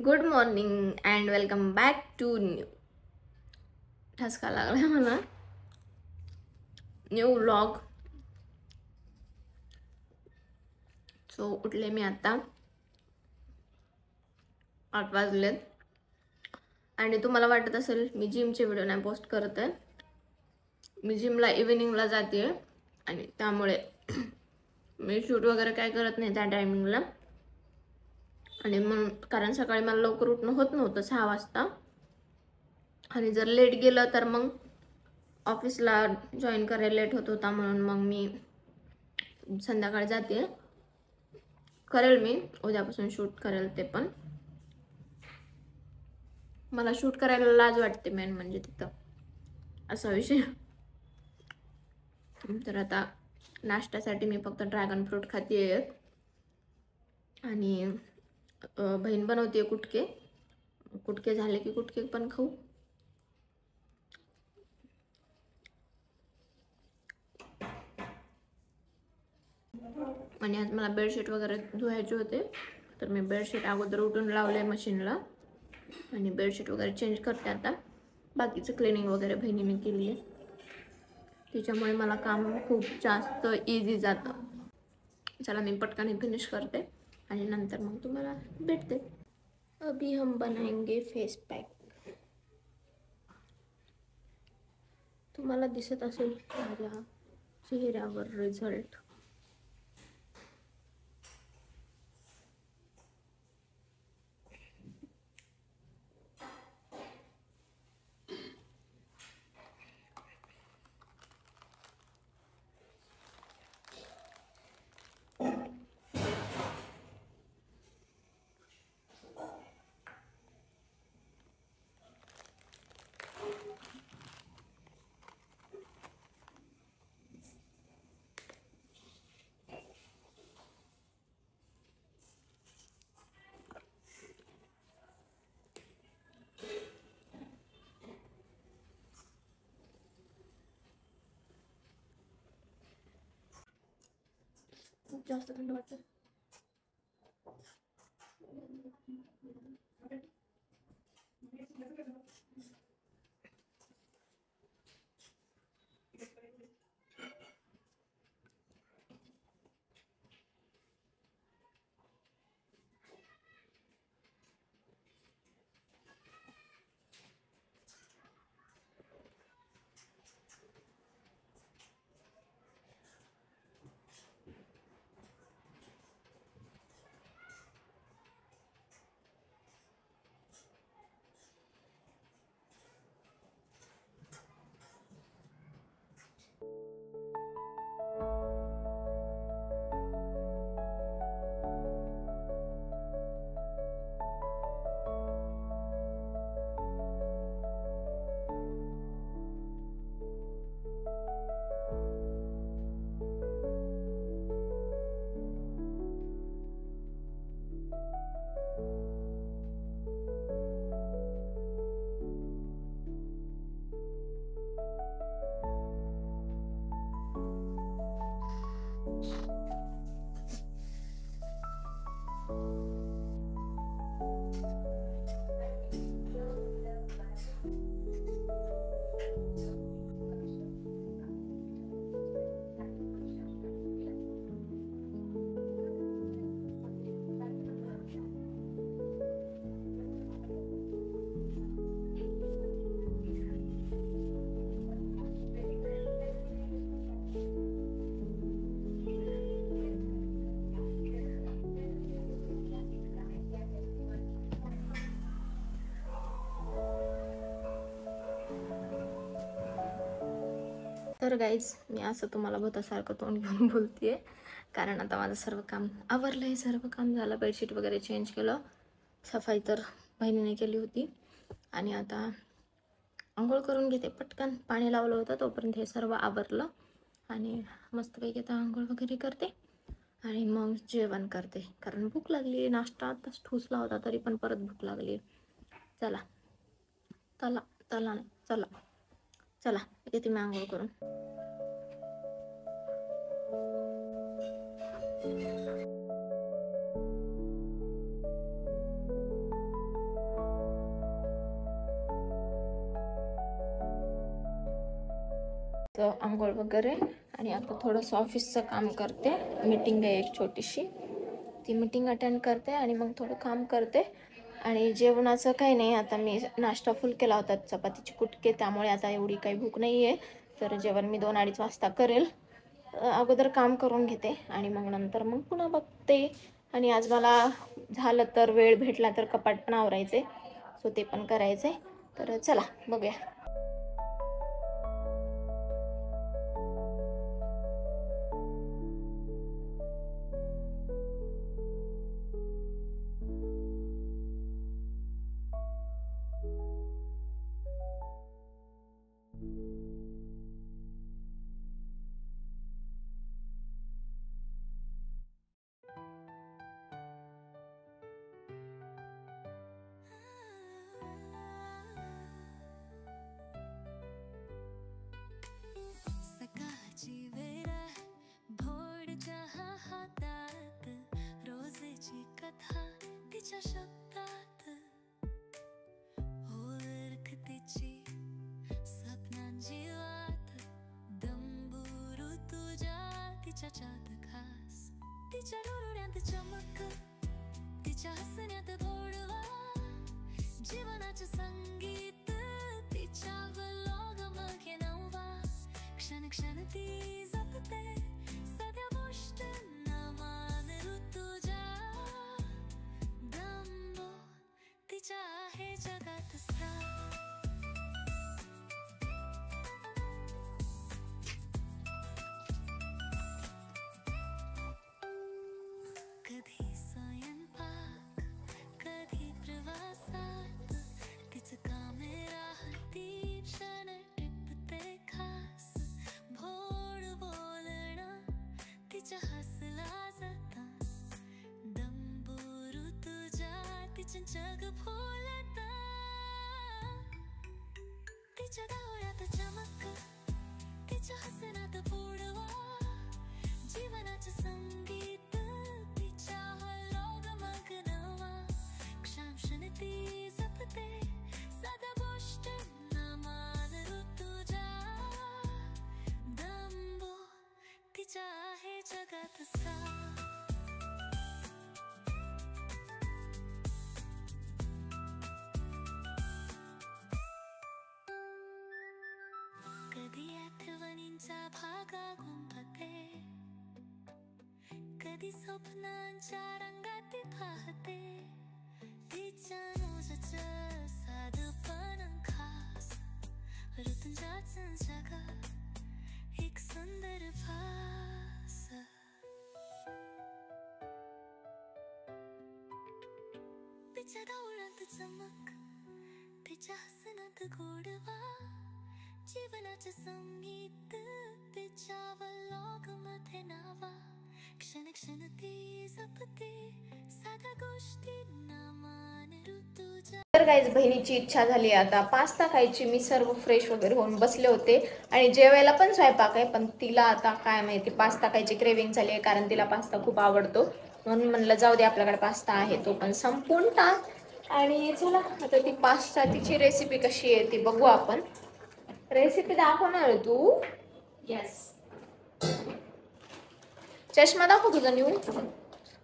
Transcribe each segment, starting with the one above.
Good morning and welcome back to new ठसका लागला मला न्यू व्लॉग. सो उठले मी आता 8 वाजलेत आणि तुम्हाला वाटत असेल मी जिमचे व्हिडिओ नाही पोस्ट करत आहे. मी जिमला इव्हिनिंगला जाते आणि त्यामुळे मी शूट वगैरे काय करत नाही त्या टायमिंगला. आणि म्हणून कारण सकाळी मला लवकर उठणं होत नव्हतं 6 वाजता आणि जर लेट गेलं तर मग ऑफिसला जॉईन करायला लेट होत होता. म्हणून मग मी संध्याकाळी जाते. करेल मी उद्यापासून शूट करेल. ते पण मला शूट करायला लाज वाटते मेन म्हणजे तिथं असा विषय. तर आता नाश्त्यासाठी मी फक्त ड्रॅगन फ्रूट खाते आणि बहीण बनवते कुटके. कुटके झाले की कुटके पण खाऊ. आणि आज मला बेडशीट वगैरे धुवायचे होते तर मी बेडशीट अगोदर उठून लावले मशीनला आणि बेडशीट वगैरे चेंज करते आता. बाकीचं क्लिनिंग वगैरे बहिणीने केली आहे त्याच्यामुळे मला काम खूप जास्त इझी जातं. चला मी पटकन फिनिश करते आणि नंतर मग तुम्हाला भेटते. अभी हम बनाएंगे फेस पॅक. तुम्हाला दिसत असेल माझ्या चेहऱ्यावर रिझल्ट. जास्त थंड वाटतं. तर गाईज मी असं तुम्हाला भूतासारखं तोंड घेऊन बोलते कारण आता माझं सर्व काम आवरलं आहे. सर्व काम झालं. बेडशीट वगैरे चेंज केलं. सफाई तर बहिणीने केली होती आणि आता आंघोळ करून घेते. पटकन पाणी लावलं होतं तोपर्यंत हे सर्व आवरलं आणि मस्तपैकी आता आंघोळ वगैरे करते आणि मग जेवण करते कारण भूक लागली. नाश्ता आताच ठुसला होता तरी पण परत भूक लागली. चला चला चला नाही चला चला येते मी आंघोळ करून. आंघोळ वगैरे आणि आता थोडंसं ऑफिसचं काम करते. मीटिंग आहे एक छोटीशी, ती मीटिंग अटेंड करते आणि मग थोडं काम करते. आणि जेवणाचं काही नाही, आता मी नाश्ता फुल केला होता, चपातीचे कुटके, त्यामुळे आता एवढी काही भूक नाही आहे. तर जेवण मी 2-2:30 वाजता करेल. अगोदर काम करून घेते आणि मग नंतर मग पुन्हा बघते. आणि आज मला झालं तर वेळ भेटला तर कपाट पण आवरायचे, सो ते पण करायचे. तर चला बघूया. सकाळची वेळ भोर चहा हातात, रोजची कथा तिच्या शब्दात, ओळखतीची स्वप्नांची वाट, दंबुरू तुझ्या तिच्याच्यात खास, तिच्या डोळ्यात चमक, तिच्या हसण्यात भोडवा, जीवनाचे संगीत तिच्यावर गमके नवा, क्षण क्षण ती जपते सध्या गोष्टींना मान ऋतुजा, दंबो तिच्या आहे जगात स्थान. कधी स्वयंपाक, कधी प्रवासात, तिचं कामे राहती क्षण टिपते खास, भोळ बोलणं तिच्या हसला जाता, दंबुरू तुझ्या तिचं जग फुलता, तिच्या डोळ्यात चमक, तिच्या हसण्यात बुडवा, जीवनाचं संगीत तिच्या लोग मग्नवा, क्षण ती जपते सदा गोष्टींना मान ऋतुजा, दंबो तिच्या आहे जगात स्थान. कधी आठवणींचा भागा गुंफते, कधी स्वप्नांच्या रंगात पाहते, तिच्या नोजचं साधपण खास, ऋतूंच्याच जगात एक सुंदर भास. तिच्या डोळ्यात चमक, तिच्या हसण्यात गोडवा, जीवनाचं संगीत तिच्यावर लॉगमध्ये नावा, क्षण क्षण ती जपते साध्या गोष्टींना मान ऋतुजा. तर गाईज, बहिणीची इच्छा झाली आता पास्ता खायची. मी सर्व फ्रेश वगैरे होऊन बसले होते आणि जेवायला पण स्वयंपाक आहे, पण तिला आता काय माहिती पास्ता खायची क्रेविंग झाली आहे, कारण तिला पास्ता खूप आवडतो. म्हणून म्हणलं जाऊ दे, आपल्याकडे पास्ता आहे तो पण संपून टाक. आणि चला आता ती पास्ता तिची रेसिपी कशी आहे ती बघू आपण. रेसिपी दाखवणार आहे तू? येस. चष्मा दाखव तुझा न्यू.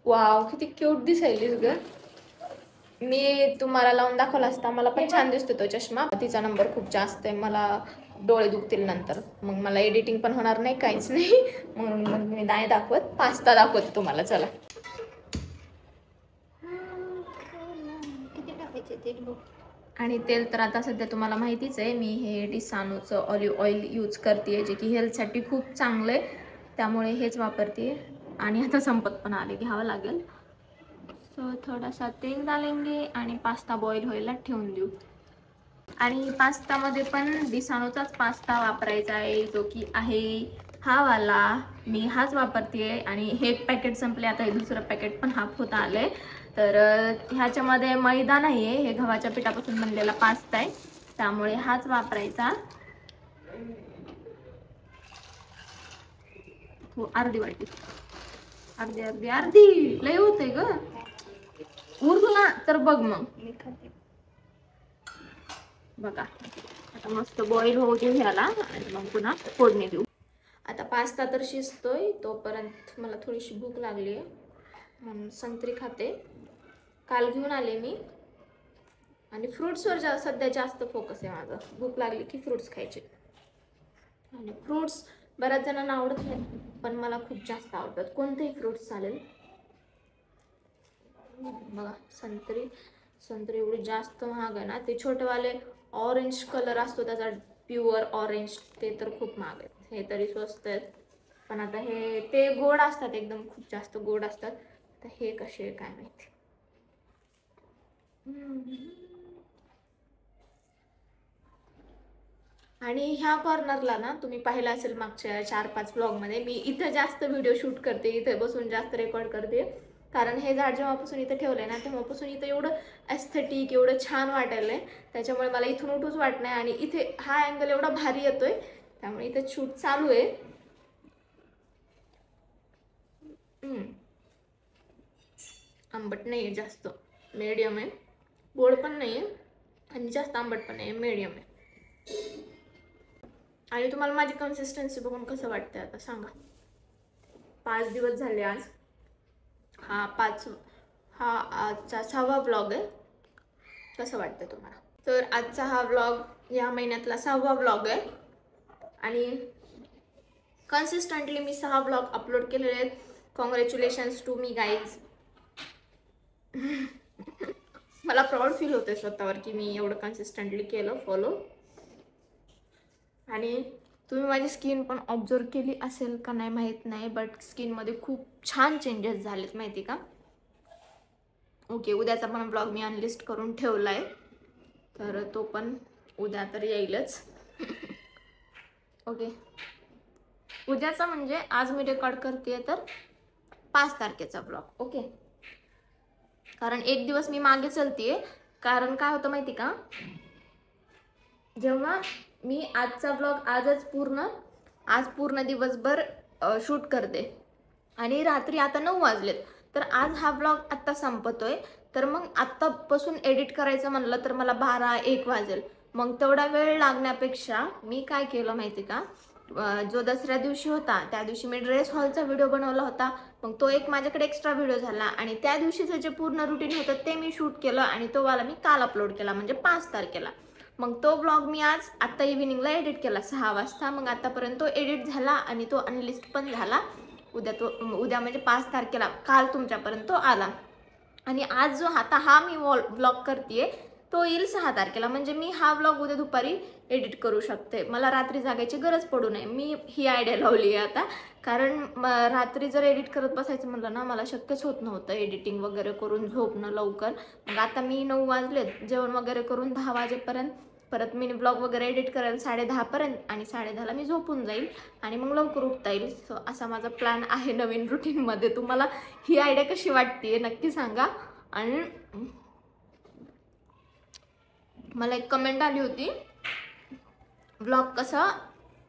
वाव, किती क्यूट दिसायलीस ग. मी तुम्हाला लावून दाखवला असता, मला पण छान दिसतो तो चष्मा. तिचा नंबर खूप जास्त आहे, मला डोळे दुखतील नंतर, मग मला एडिटिंग पण होणार नाही, काहीच नाही. म्हणून मग मी नाही दाखवत, पास्ता दाखवत तुम्हाला. चला. किती टाकायचे तेल बघ. आणि तेल तर आता सध्या तुम्हाला माहितीच आहे, मी हे डिसानोचं ऑलिव्ह ऑइल यूज करते, जे की हेल्थसाठी खूप चांगलं आहे, त्यामुळे हेच वापरते. आणि आता संपत पण आले, घ्यावं लागेल. सो थोडासा तेल डालेंगे आणि पास्ता बॉईल व्हायला ठेवून देऊ. आणि पास्तामध्ये पण डिसानोचाच पास्ता वापरायचा आहे, जो की आहे हा वाला. मी हाच वापरते आणि हे पॅकेट संपले, आता हे दुसरं पॅकेट पण हाफ होत आलंय. तर ह्याच्यामध्ये मैदा नाही आहे, हे गव्हाच्या पिठापासून बनलेला पास्ता आहे, त्यामुळे हाच वापरायचा. हो, अर्धी वाटी, अर्धी अर्धी अर्धी लय होते ग. उरला तर बघ मग बघा. आता मस्त बॉईल होऊ देऊ ह्याला आणि मग पुन्हा फोडणी देऊ. आता पास्ता तर शिजतोय, तोपर्यंत मला थोडीशी भूक लागली आहे म्हणून संत्री खाते. काल घेऊन आले मी. आणि फ्रूट्सवर सध्या जास्त फोकस आहे माझा. भूक लागली की फ्रूट्स खायचे. आणि फ्रूट्स बऱ्याच जणांना आवडत नाही, पण मला खूप जास्त आवडतात. कोणतेही फ्रूट्स चालेल. बघा संत्री एवढी जास्त महाग आहे ना. ते छोटेवाले ऑरेंज कलर असतो त्याचा, प्युअर ऑरेंज, ते तर खूप महाग आहेत. हे तरी स्वस्त आहेत. पण आता हे ते गोड असतात, एकदम खूप जास्त गोड असतात. तर हे कसे आहे काय माहिती. आणि ह्या कॉर्नरला ना तुम्ही पाहिलं असेल मागच्या 4-5 व्लॉगमध्ये, मी इथं जास्त व्हिडिओ शूट करते, इथे बसून जास्त रेकॉर्ड करते. कारण हे झाड जेव्हापासून इथं ठेवलंय ना, तेव्हापासून इथं एवढं एस्थेटिक, एवढं छान वाटायलंय. त्याच्यामुळे मला इथून उठूच वाटत नाही. आणि इथे हा अँगल एवढा भारी येतोय, त्यामुळे इथे शूट चालू आहे. आंबट नाही आहे जास्त, मीडियम आहे. गोड पण नाही आहे आणि जास्त आंबट पण नाही, मीडियम आहे. आणि तुम्हाला माझी कन्सिस्टन्सी बघून कसं वाटतंय आता सांगा. 5 दिवस झाले आज. हा आजचा 6वा व्लॉग आहे. कसं वाटतं तुम्हाला? तर आजचा हा व्लॉग या महिन्यातला 6वा व्लॉग आहे. आणि कन्सिस्टंटली मी 6 व्लॉग अपलोड केलेले आहेत. Congratulations to me guys. मला प्राऊड फील होते स्वतःवर की मी एवढं कन्सिस्टंटली केलं फॉलो. आणि तुम्ही माझी स्किन पण ऑब्झर्व केली असेल का नाही माहीत नाही, बट स्किनमध्ये खूप छान चेंजेस झालेत माहिती का. ओके, उद्याचा पण ब्लॉग मी अनलिस्ट करून ठेवला आहे, तर तो पण उद्या तर येईलच. ओके, उद्याचा म्हणजे आज मी रेकॉर्ड करते तर 5 तारखेचा ब्लॉग. ओके, कारण एक दिवस मी मागे चलतीये. कारण काय होतं माहिती का, जेव्हा मी आजचा ब्लॉग आज पूर्ण दिवसभर शूट करते आणि रात्री आता 9 वाजलेत, तर आज हा ब्लॉग आत्ता संपतोय. तर मग आत्तापासून एडिट करायचं म्हणलं तर मला 12-1 वाजेल. मग तेवढा वेळ लागण्यापेक्षा मी काय केलं माहिती का, जो दसऱ्या दिवशी होता त्या दिवशी मी ड्रेस हॉलचा व्हिडिओ बनवला होता. मग तो एक माझ्याकडे एक्स्ट्रा व्हिडिओ झाला. आणि त्या दिवशीचं जे पूर्ण रुटीन होतं ते मी शूट केलं आणि तो वाला मी काल अपलोड केला, म्हणजे 5 तारखेला. मग तो ब्लॉग मी आत्ता इव्हिनिंगला एडिट केला 6 वाजता. मग आतापर्यंत तो एडिट झाला आणि तो अनलिस्ट पण झाला. उद्या म्हणजे 5 तारखेला काल तुमच्यापर्यंत तो आला. आणि आज जो हा मी ब्लॉग करते तो येईल 6 तारखेला. म्हणजे मी हा ब्लॉग उद्या दुपारी एडिट करू शकते. मला रात्री जागायची गरज पडू नये. मी ही आयडिया लावली आहे आता. कारण रात्री जर एडिट करत बसायचं म्हणलं ना, मला शक्यच होत नव्हतं एडिटिंग वगैरे करून झोपणं लवकर. मग आता मी 9 वाजलेत, जेवण वगैरे करून 10 वाजेपर्यंत परत मी ब्लॉग वगैरे एडिट करेल 10:30 पर्यंत. आणि 10:30ला मी झोपून जाईल आणि मग लवकर उठता येईल. सो असा माझा प्लॅन आहे नवीन रुटीनमध्ये. तुम्हाला ही आयडिया कशी वाटते नक्की सांगा. आणि मला एक कमेंट आली होती,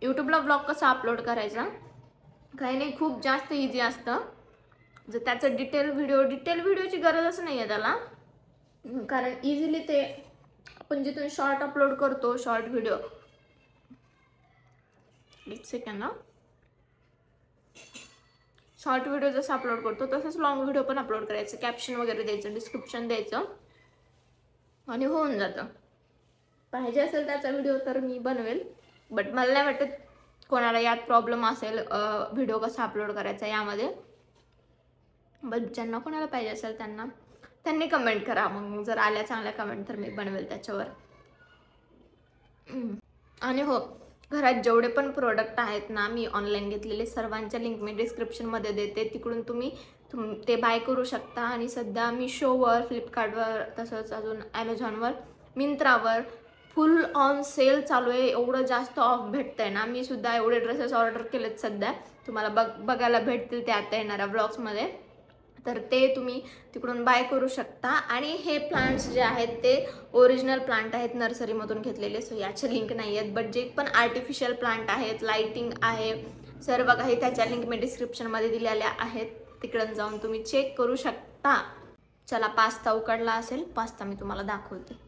यूट्यूबला ब्लॉग कसा अपलोड करायचा. काही नाही, खूप जास्त इझी असतं. जर त्याचं डिटेल व्हिडिओची गरजच नाही आहे त्याला. कारण इझिली ते आपण जिथून शॉर्ट अपलोड करतो, शॉर्ट व्हिडिओ, एक सेकंड ना, शॉर्ट व्हिडिओ जसं अपलोड करतो तसंच लॉंग व्हिडिओ पण अपलोड करायचं. कॅप्शन वगैरे द्यायचं, डिस्क्रिप्शन द्यायचं आणि होऊन जातं. पाहिजे असेल त्याचा व्हिडिओ तर मी बनवेल, बट मला नाही वाटत कोणाला यात प्रॉब्लेम असेल व्हिडिओ कसा अपलोड करायचा यामध्ये. बट ज्यांना कोणाला पाहिजे असेल त्यांनी कमेंट करा. मग जर आल्या चांगल्या कमेंट तर मी बनवेल त्याच्यावर. आणि हो, घरात जेवढे पण प्रोडक्ट आहेत ना मी ऑनलाईन घेतलेले, सर्वांच्या लिंक मी डिस्क्रिप्शनमध्ये देते. तिकडून तुम्ही ते बाय करू शकता. आणि सध्या मिशोवर, फ्लिपकार्टवर, तसंच अजून ॲमेझॉनवर, मिंत्रावर फुल ऑन सेल चालू आहे. एवढं जास्त ऑफ भेटतंय ना. मी सुद्धा एवढे ड्रेसेस ऑर्डर केलेत सध्या. तुम्हाला बघायला भेटतील ते आता येणाऱ्या ब्लॉग्समध्ये. तर ते तुम्ही तिकडून बाय करू शकता. आणि हे प्लांट्स जे आहेत ते ओरिजिनल प्लांट आहेत, नर्सरीमधून घेतलेले. सो याचे लिंक नाही आहेत. बट जे पण आर्टिफिशियल प्लांट आहेत, लाइटिंग आहे, सर्व काही त्याच्या लिंक मी डिस्क्रिप्शनमध्ये दिलेल्या आहेत. तिकडून जाऊन तुम्ही चेक करू शकता. चला, पास्ता उकडला असेल, पास्ता मी तुम्हाला दाखवते.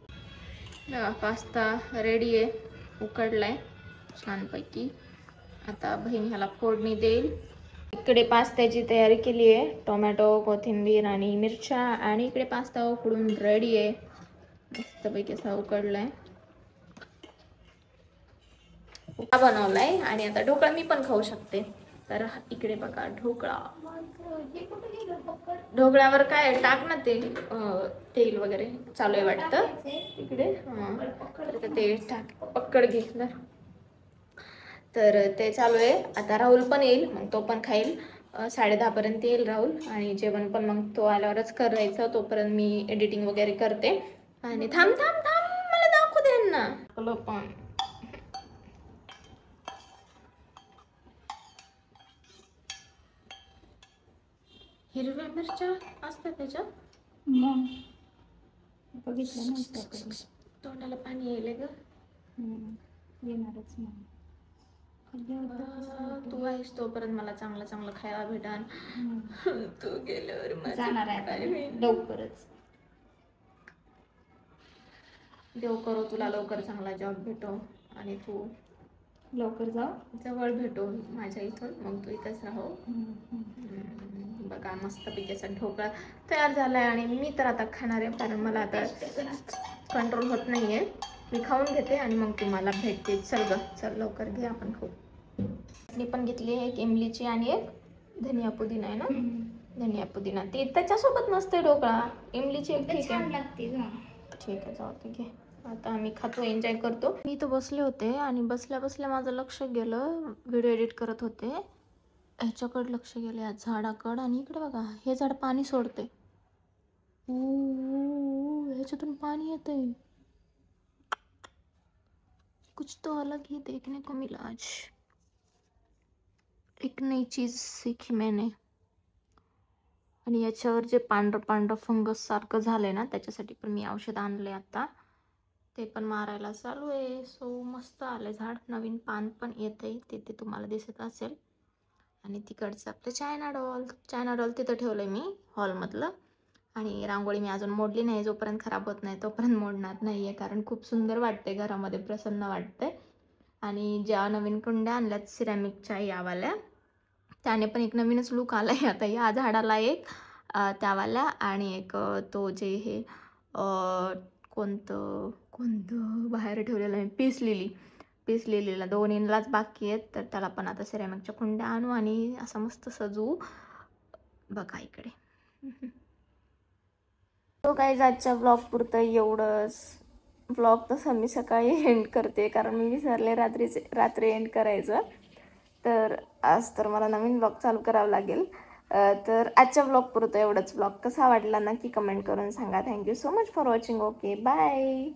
पास्ता रेडी आहे. उकडलाय छानपैकी. आता बहीण ह्याला फोडणी देईल. इकडे पास्त्याची तयारी केली आहे. टोमॅटो, कोथिंबीर आणि मिरच्या, आणि इकडे पास्ता उकडून रेडी आहे. मस्तपैकी असा उकडलाय, बनवलाय. आणि आता ढोकळा मी पण खाऊ शकते. तर इकडे बघा ढोकळा. ढोकळ्यावर काय टाक ना तेल वगैरे चालू आहे वाटतं इकडे. तर ते टाक, पक्कड घे. तर ते चालू आहे. आता राहुल पण येईल, मग तो पण खाईल. 10:30 पर्यंत येईल राहुल. आणि जेवण पण मग तो आल्यावरच करायचं. तोपर्यंत मी एडिटिंग वगैरे करते. आणि थांब थांब थांब, मला दाखवू दे ना पण. हिरव्या मिरच्या असतात त्याच्यात? मग बघितलं नाही. तोंडाला पाणी येईल ग. येणारच मग. तू आहेस तोपर्यंत मला चांगलं चांगलं खायला भेटान. तू गेल्यावर जाणार आहे लवकरच. देव करो तुला लवकर चांगला जॉब भेटो आणि तू लवकर जाऊ, जवळ भेटो माझ्या इथं. मग तू इथंच राहो. बघा मस्तपैकी असा ढोकळा तयार झालाय. आणि मी तर आता खाणार आहे, कारण मला आता कंट्रोल होत नाहीये. मी खाऊन घेते आणि मग तुम्हाला भेटते. चल ग, चल लवकर घे, आपण खाऊ. मी पण घेतली आहे, एक इमलीची आणि एक धनिया पुदिना आहे ना. धनिया पुदिना ते त्याच्यासोबत नसते ढोकळा. इमलीची एक ठीक आहे, ठीक आहे, जाऊ दे घे. आता आम्ही खातो, एन्जॉय करतो. मी तर बसले होते आणि बसल्या बसल्या माझं लक्ष गेलं, व्हिडिओ एडिट करत होते, ह्याच्याकडे लक्ष गेलं, या झाडाकडं. आणि इकडे बघा, हे झाड पाणी सोडते. ह्याच्यातून पाणी येते. कुछ तो अलग ही देखने को मिला आज. एक नई चीज सीखी मैंने. आणि याच्यावर जे पांढरं पांढरं फंगस सारखं झालंय ना, त्याच्यासाठी पण मी औषध आणलंय आता. ते पण मारायला चालू आहे. सो मस्त आलंय झाड. नवीन पान पण येतंय, तिथे तुम्हाला दिसत असेल. आणि तिकडचं आपलं चायना डॉल तिथं ठेवलंय मी हॉलमधलं. आणि रांगोळी मी अजून मोडली नाही. जोपर्यंत खराब होत नाही तोपर्यंत मोडणार नाही आहे, कारण खूप सुंदर वाटते, घरामध्ये प्रसन्न वाटते. आणि ज्या नवीन कुंड्या आणल्यात सिरॅमिकच्या यावाल्या, त्याने पण एक नवीनच लुक आला आहे. आता या झाडाला एक त्यावाल्या, आणि एक तो जे हे कोणतं बाहेर ठेवलेलं आहे, पीस लिलीला 2 इंलाच बाकी आहेत. तर त्याला पण आता सिरॅमिकच्या कुंड्या आणू आणि असं मस्त सजवू. बघा इकडे. तो गाईज आजच्या ब्लॉग पुरतं एवढंच. ब्लॉग तसं मी सकाळी एंड करते, कारण मी विसरले रात्री एंड करायचं. तर आज तर मला नवीन ब्लॉग चालू करावं लागेल. तर आजच्या ब्लॉग पुरतं एवढंच. ब्लॉग कसा वाटला नक्की कमेंट करून सांगा. Thank you so much for watching. Okay, bye.